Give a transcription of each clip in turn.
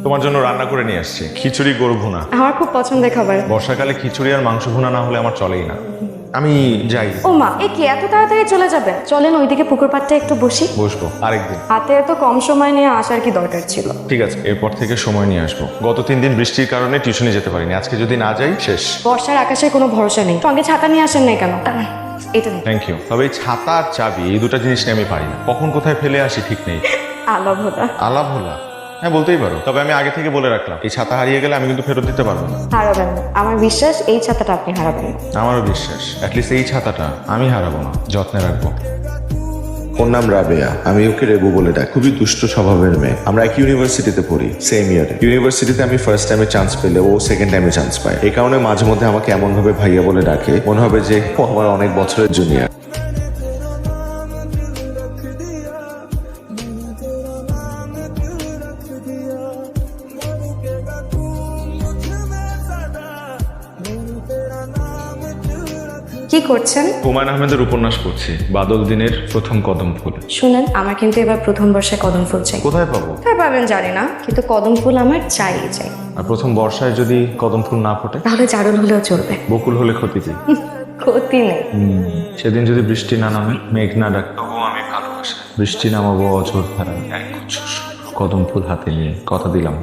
তোমার জন্য রান্না করে নিয়ে আসছি খিচুড়ি গরু ভুনা। আমার খুব পছন্দের খাবার। বর্ষাকালে খিচুড়ি আর মাংস ভুনা না হলে আমার চলেই না। আমি যাই। ও মা, এ কি এত তাড়াতাড়ি চলে যাবে? চলেন ওইদিকে পুকুর পাড়টা একটু বসি। বসবো আরেকদিন। হাতে এত কম সময় নিয়ে আসার কি দরকার ছিল? ঠিক আছে, এরপর থেকে সময় নিয়ে আসবো। গত 3 দিন বৃষ্টির কারণে টিউশনে যেতে পারিনি, আজকে যদি না যাই শেষ। বর্ষার আকাশের কোনো ভরসা নেই, সঙ্গে ছাতা নিয়ে আসেন নাই কেন? এটা নেই। Thank you. তবে এই ছাতা আর চাবি এই দুটো জিনিস নিয়ে আমি পারি না, কখন কোথায় ফেলে আসি ঠিক নেই। আলাপ হতা। আলাপ হলা? হ্যাঁ বলতেই পারো, তবে আমি আগে থেকে বলে রাখলাম এই ছাতা হারিয়ে গেলে আমি কিন্তু ফেরত দিতে পারবো না। হারাবেন না, আমার বিশ্বাস এই ছাতাটা আপনি হারাবেন না। আমারও বিশ্বাস, অ্যাটলিস্ট এই ছাতাটা আমি হারাবো না, যত্নে রাখবো। ওর নাম রাবেয়া, আমি ওকে রেবু বলে ডাকি। খুবই দুষ্ট স্বভাবের মেয়ে। আমরা এক ইউনিভার্সিটিতে পড়ি, সেম ইয়ারে। ইউনিভার্সিটিতে আমি ফার্স্ট টাইমে চান্স পেলে ও সেকেন্ড টাইমে চান্স পায়। এই কারণে মাঝে মধ্যে আমাকে এমন ভাবে ভাইয়া বলে ডাকে, মনে হবে যে ও আমার অনেক বছরের জুনিয়র। কি করছেন? হুমায়ুন আহমেদের উপন্যাস পড়ছি, বাদল দিনের প্রথম কদম ফুল। শুনেন, আমার কিন্তু এবার প্রথম বর্ষায় কদম ফুল চাই। কোথায় পাবো? কোথায় পাবেন জানি না, কিন্তু কদম ফুল আমার চাই চাই। আর প্রথম বর্ষায় যদি কদম ফুল না ফোটে? তাহলে জারুল হলেও চলবে। বকুল হলে ক্ষতি কি? ক্ষতি নেই। সেদিন যদি বৃষ্টি না নামে, মেঘ না ডাক, তবুও আমি ভালোবাসি। বৃষ্টি নামাবো অঝোর ধারায়, একগুচ্ছ কদম ফুল হাতে নিয়ে, কথা দিলাম।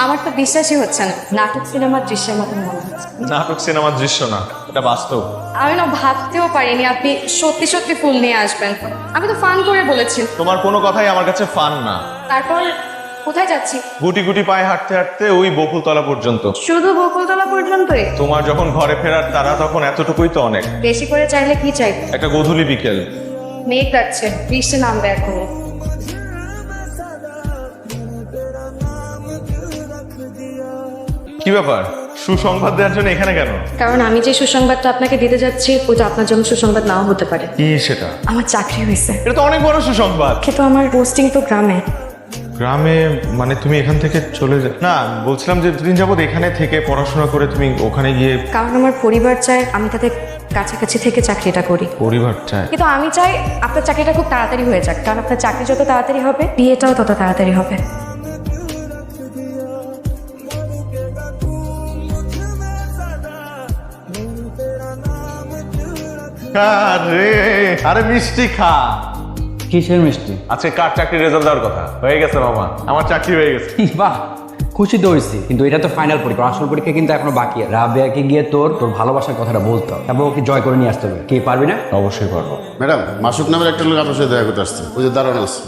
আমার তো বিশ্বাসই হচ্ছে না, নাটক সিনেমার দৃশ্যের মতন মনে হচ্ছে। নাটক সিনেমার দৃশ্য না, এটা বাস্তব। আমি না ভাবতেও পারিনি আপনি সত্যি সত্যি ফুল নিয়ে আসবেন। আমি তো ফান করে বলেছি। তোমার কোনো কথাই আমার কাছে ফান না। তারপর কোথায় যাচ্ছি? গুটি গুটি পায়ে হাঁটতে হাঁটতে ওই বকুলতলা পর্যন্ত। শুধু বকুলতলা পর্যন্তই? তোমার যখন ঘরে ফেরার তারা, তখন এতটুকুই তো অনেক। বেশি করে চাইলে কি চাই? একটা গধূলি বিকেল। মেঘ ডাকছে, বৃষ্টি নামবে এখন। কি ব্যাপার, সুসংবাদ দেওয়ার জন্য এখানে কেন? কারণ আমি যে সুসংবাদটা আপনাকে দিতে যাচ্ছি ওটা আপনার জন্য সুসংবাদ নাও হতে পারে। কি সেটা? আমার চাকরি হয়েছে। এটা তো অনেক বড় সুসংবাদ। কিন্তু আমার পোস্টিং তো গ্রামে। গ্রামে মানে তুমি এখান থেকে চলে না, বলছিলাম যে দুদিন যাবত এখানে থেকে পড়াশোনা করে তুমি ওখানে গিয়ে। কারণ আমার পরিবার চায় আমি তাদের কাছাকাছি থেকে চাকরিটা করি। পরিবার চায়? কিন্তু আমি চাই আপনার চাকরিটা খুব তাড়াতাড়ি হয়ে যাক, কারণ আপনার চাকরি যত তাড়াতাড়ি হবে বিয়েটাও তত তাড়াতাড়ি হবে। আরে আরে মিষ্টি খা। কিসের মিষ্টি? আজকে কার চাকরির রেজাল্ট দেওয়ার কথা? হয়ে গেছে মামা, আমার চাকরি হয়ে গেছে। বাহ, খুশি তো হয়েছি, কিন্তু এটা তো ফাইনাল পরীক্ষা, আসল পরীক্ষা কিন্তু এখনো বাকি আছে। রাবেয়াকে গিয়ে তোর ভালোবাসার কথাটা বলতে হবে, তারপর ওকে জয় করে নিয়ে আসতে হবে। কে পারবি না? অবশ্যই পারবো। ম্যাডাম, মাসুক নামের একটা লোক আপনার সাথে দেখা করতে আসছে, ওই যে দাঁড়ানো আছে।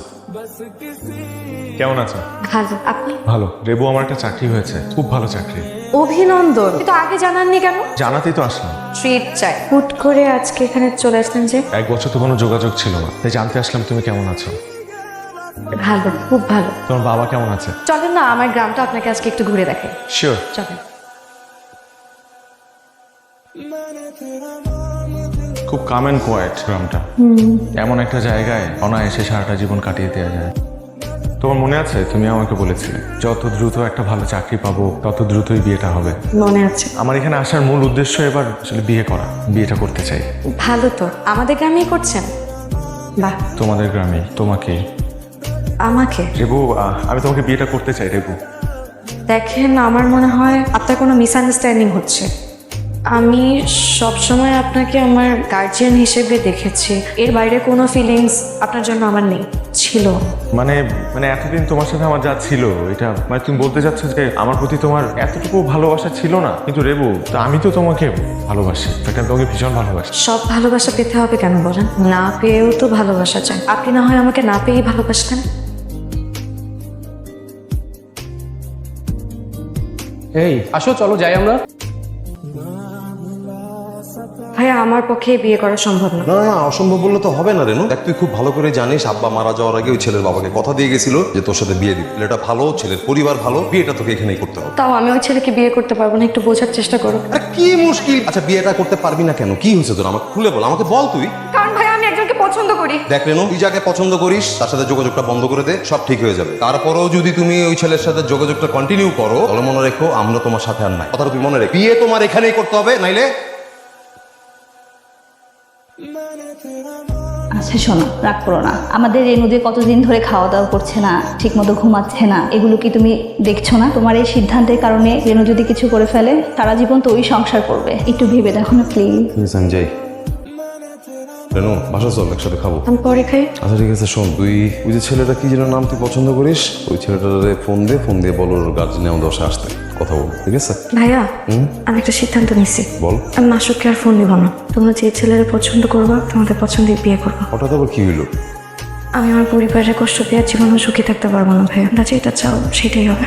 কেমন আছো? ভালো, আপনি? ভালো। রেবু, আমার একটা চাকরি হয়েছে, খুব ভালো চাকরি। অভিনন্দন। কিন্তু আগে জানাননি কেন? জানাতেই তো আসলাম। ট্রিট চাই। হুট করে আজকে এখানে চলে আসলেন যে? 1 বছর তো কোনো যোগাযোগ ছিল না, তাই জানতে আসলাম তুমি কেমন আছো। ভালো, খুব ভালো। তোমার বাবা কেমন আছে? চলেন না আমার গ্রামটা আপনাকে আজকে একটু ঘুরে দেখাই। শিওর। চলেন। খুব কাম অ্যান্ড কোয়াইট গ্রামটা। এমন একটা জায়গায় অনায়াসে সারাটা জীবন কাটিয়ে দেওয়া যায়। তোমার মনে আছে তুমি আমাকে বলেছিলে যত দ্রুত একটা ভালো চাকরি পাবো তত দ্রুতই বিয়েটা হবে? মনে আছে। আমার এখানে আসার মূল উদ্দেশ্য এবার আসলে বিয়ে করা, বিয়েটা করতে চাই। ভালো তো, আমাদের গ্রামেই করছেন? বাহ। তোমাদের গ্রামে তোমাকে। আমাকে? রেবু, আমি তোমাকে বিয়েটা করতে চাই রেবু। দেখেন, আমার মনে হয় আপনার কোনো মিসআন্ডারস্ট্যান্ডিং হচ্ছে। আমি সবসময় আপনাকে আমার গার্জিয়ান হিসেবে দেখেছি, এর বাইরে কোনো ফিলিংস আপনার জন্য আমার নেই, ছিল। মানে মানে এতদিন তোমার সাথে আমার যা ছিল, এটা মানে তুমি বলতে চাচ্ছ যে আমার প্রতি তোমার এতটুকু ভালোবাসা ছিল না? কিন্তু রেবু, তা আমি তো তোমাকে ভালোবাসি, তাকে আমি তোমাকে ভীষণ ভালোবাসি। সব ভালোবাসা পেতে হবে কেন বলেন? না পেয়েও তো ভালোবাসা চাই। আপনি না হয় আমাকে না পেয়েই ভালোবাসতেন। এই আসো, চলো যাই আমরা। ভাইয়া, আমার পক্ষে বিয়ে করা সম্ভব না। না না, অসম্ভব বললে তো হবে না রেনু। দেখ, তুই খুব ভালো করে জানিস আব্বা মারা যাওয়ার আগে ওই ছেলের বাবাকে কথা দিয়ে গেছিল যে তোর সাথে বিয়ে দিবি। ছেলেটা ভালো, ছেলের পরিবার ভালো, বিয়েটা তোকে এখানেই করতে হবে। তাও আমি ওই ছেলেকে বিয়ে করতে পারবো না, একটু বোঝার চেষ্টা করো। আরে কি মুশকিল! আচ্ছা, বিয়েটা করতে পারবি না কেন? কি হয়েছে তোর? আমাকে খুলে বল, আমাকে বল তুই। কারণ ভাইয়া আমি একজনকে পছন্দ করি। দেখ রেনু, তুই যাকে পছন্দ করিস তার সাথে যোগাযোগটা বন্ধ করে দে, সব ঠিক হয়ে যাবে। তারপরেও যদি তুমি ওই ছেলের সাথে যোগাযোগটা কন্টিনিউ করো, তাহলে মনে রেখো আমরা তোমার সাথে আর নাই। কথাটা তুই মনে রেখ, বিয়ে তোমার এখানেই করতে হবে, নাইলে। আচ্ছা শোনো, রাগ করো না। আমাদের রেনু যে কতদিন ধরে খাওয়া দাওয়া করছে না, ঠিক মতো ঘুমাচ্ছে না, এগুলো কি তুমি দেখছো না? তোমার এই সিদ্ধান্তের কারণে রেনু যদি কিছু করে ফেলে, সারা জীবন তো ওই সংসার করবে। একটু ভেবে দেখো না প্লিজ। আমি যাই। রেনু, বাসা চল, একসাথে খাবো। আমি পরে খাই। আচ্ছা ঠিক আছে, শোন, তুই ওই যে ছেলেটা কি যেন নাম তুই পছন্দ করিস, ওই ছেলেটারে ফোন দিয়ে বল ওর গার্জেনে আমাদের বাসায় আসতে, কথা বল, ঠিক আছে? ভাইয়া, আমি একটা সিদ্ধান্ত নিছি। বল। আমি মাসুককে আর ফোন দিব না। তোমরা যে ছেলেরা পছন্দ করবা, তোমাদের পছন্দের বিয়ে করবো। হঠাৎ আবার কি হইলো? আমি আমার পরিবারের কষ্ট পেয়ে জীবনে সুখী থাকতে পারবো না ভাইয়া। তোমরা যেটা চাও সেটাই হবে।